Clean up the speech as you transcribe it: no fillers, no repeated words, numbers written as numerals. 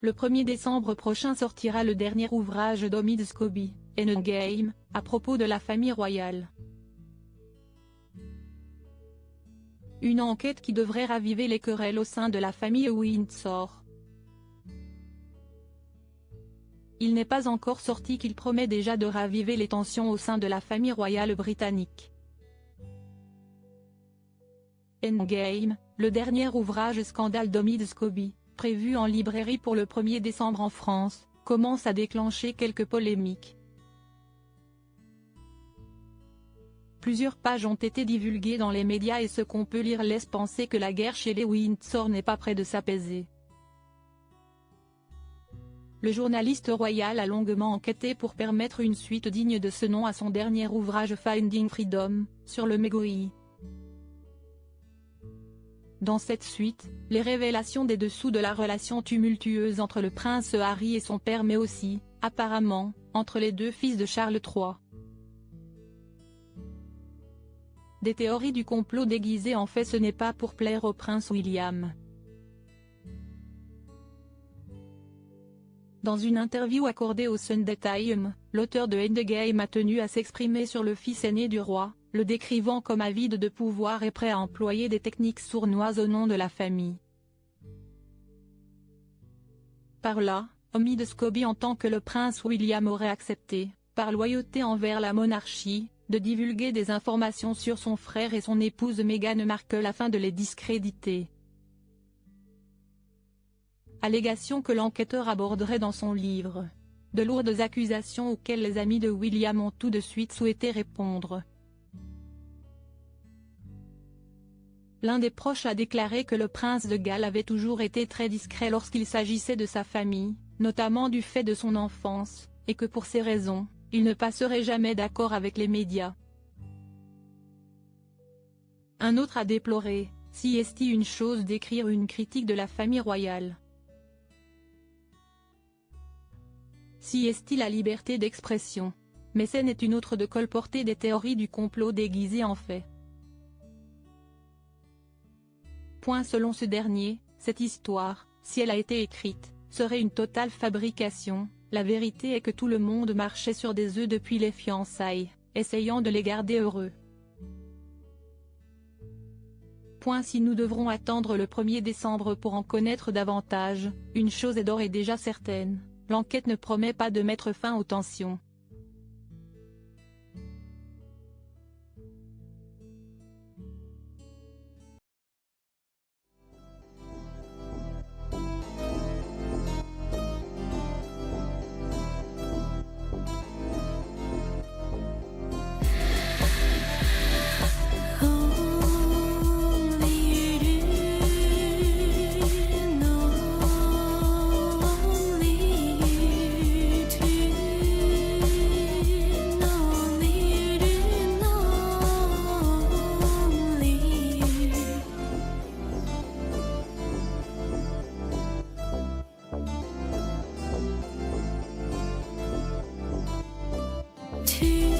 Le 1er décembre prochain sortira le dernier ouvrage d'Omid Scobie, Endgame, à propos de la famille royale. Une enquête qui devrait raviver les querelles au sein de la famille Windsor. Il n'est pas encore sorti qu'il promet déjà de raviver les tensions au sein de la famille royale britannique. Endgame, le dernier ouvrage scandale d'Omid Scobie, prévu en librairie pour le 1er décembre en France, commence à déclencher quelques polémiques. Plusieurs pages ont été divulguées dans les médias et ce qu'on peut lire laisse penser que la guerre chez les Windsor n'est pas près de s'apaiser. Le journaliste royal a longuement enquêté pour permettre une suite digne de ce nom à son dernier ouvrage Finding Freedom, sur le Mégoï. Dans cette suite, les révélations des dessous de la relation tumultueuse entre le prince Harry et son père mais aussi, apparemment, entre les deux fils de Charles III. Des théories du complot déguisées en fait ce n'est pas pour plaire au prince William. Dans une interview accordée au Sunday Times, l'auteur de Endgame a tenu à s'exprimer sur le fils aîné du roi, le décrivant comme avide de pouvoir et prêt à employer des techniques sournoises au nom de la famille. Par là, Omid Scobie entend que le prince William aurait accepté, par loyauté envers la monarchie, de divulguer des informations sur son frère et son épouse Meghan Markle afin de les discréditer. Allégation que l'enquêteur aborderait dans son livre. De lourdes accusations auxquelles les amis de William ont tout de suite souhaité répondre. L'un des proches a déclaré que le prince de Galles avait toujours été très discret lorsqu'il s'agissait de sa famille, notamment du fait de son enfance, et que pour ces raisons, il ne passerait jamais d'accord avec les médias. Un autre a déploré, si est une chose d'écrire une critique de la famille royale. Si est la liberté d'expression. Mais ce n'est une autre de colporter des théories du complot déguisées en fait. Selon ce dernier, cette histoire, si elle a été écrite, serait une totale fabrication. La vérité est que tout le monde marchait sur des œufs depuis les fiançailles, essayant de les garder heureux. Si nous devrons attendre le 1er décembre pour en connaître davantage, une chose est d'ores et déjà certaine, l'enquête ne promet pas de mettre fin aux tensions. To